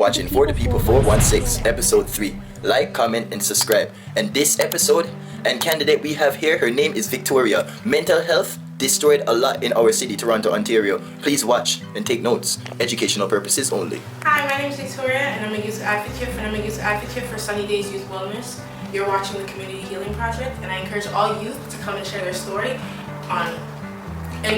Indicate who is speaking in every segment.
Speaker 1: watching For the People 416, episode 3. Like, comment, and subscribe. And this episode and candidate we have here, her name is Victoria. Mental health destroyed a lot in our city, Toronto, Ontario. Please watch and take notes. Educational purposes only.
Speaker 2: Hi, my name is Victoria, and I'm a youth advocate for Sunny Days Youth Wellness. You're watching the Community Healing Project, and I encourage all youth to come and share their story on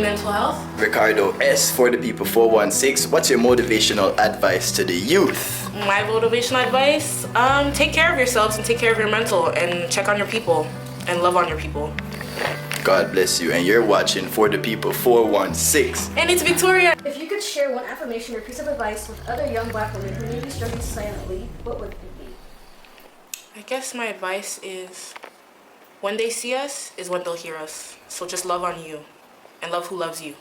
Speaker 2: mental health.
Speaker 1: Ricardo'S, For the People 416. What's your motivational advice to the youth?
Speaker 2: My motivational advice, take care of yourselves and take care of your mental, and check on your people and love on your people.
Speaker 1: God bless you, and you're watching For the People 416.
Speaker 2: And it's Victoria.
Speaker 3: If you could share one affirmation or piece of advice with other young black women who may be struggling silently, what would it be?
Speaker 2: I guess my advice is, when they see us is when they'll hear us. So just love on you and love who loves you.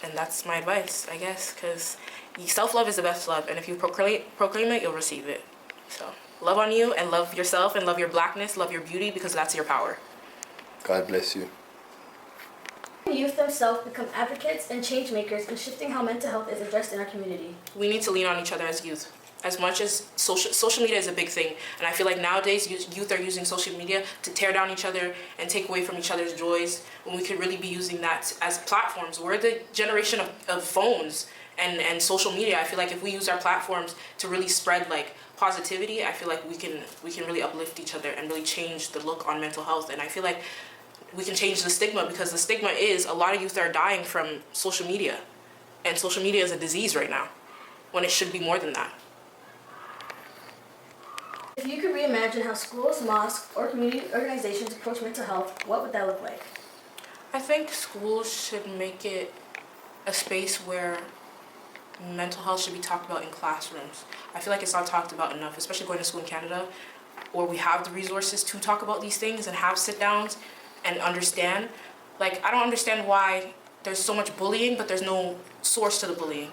Speaker 2: And that's my advice, I guess, because self-love is the best love, and if you proclaim it, you'll receive it. So love on you and love yourself and love your blackness, love your beauty, because that's your power.
Speaker 1: God bless you.
Speaker 3: Youth themselves become advocates and change makers in shifting how mental health is addressed in our community.
Speaker 2: We need to lean on each other as youth. As much as social media is a big thing, and I feel like nowadays youth are using social media to tear down each other and take away from each other's joys, when we could really be using that as platforms. We're the generation of phones and social media. I feel like if we use our platforms to really spread like positivity, I feel like we can really uplift each other and really change the look on mental health. And I feel like we can change the stigma, because the stigma is a lot of youth are dying from social media, and social media is a disease right now when it should be more than that.
Speaker 3: If you could reimagine how schools, mosques, or community organizations approach mental health, what would that look like?
Speaker 2: I think schools should make it a space where mental health should be talked about in classrooms. I feel like it's not talked about enough, especially going to school in Canada, where we have the resources to talk about these things and have sit-downs and understand. Like, I don't understand why there's so much bullying, but there's no source to the bullying.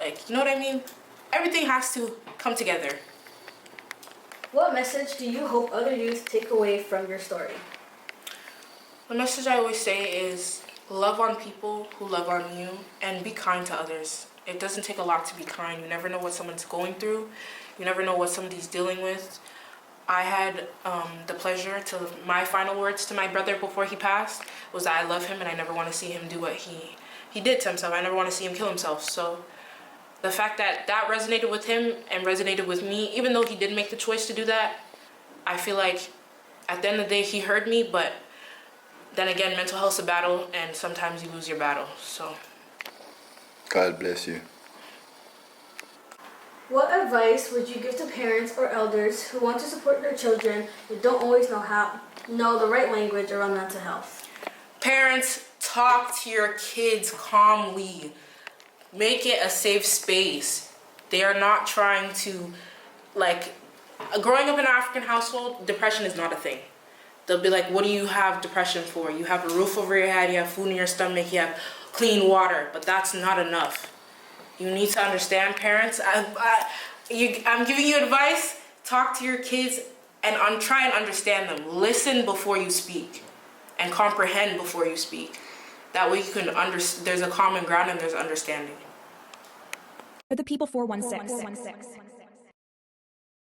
Speaker 2: Like, you know what I mean? Everything has to come together.
Speaker 3: What message do you hope other youth take away from your story?
Speaker 2: The message I always say is love on people who love on you, and be kind to others. It doesn't take a lot to be kind. You never know what someone's going through. You never know what somebody's dealing with. I had the pleasure to, my final words to my brother before he passed was that I love him and I never want to see him do what he did to himself. I never want to see him kill himself. So the fact that that resonated with him and resonated with me, even though he did make the choice to do that, I feel like at the end of the day he heard me, but then again, mental health's a battle, and sometimes you lose your battle. So
Speaker 1: God bless you.
Speaker 3: What advice would you give to parents or elders who want to support their children but don't always know the right language around mental health?
Speaker 2: Parents, talk to your kids calmly. Make it a safe space. They are not trying to, like, growing up in an African household, depression is not a thing. They'll be like, what do you have depression for? You have a roof over your head, you have food in your stomach, you have clean water, but that's not enough. You need to understand, parents. I'm giving you advice. Talk to your kids and try and understand them. Listen before you speak and comprehend before you speak. That way you can there's a common ground and there's understanding.
Speaker 4: For the People 416.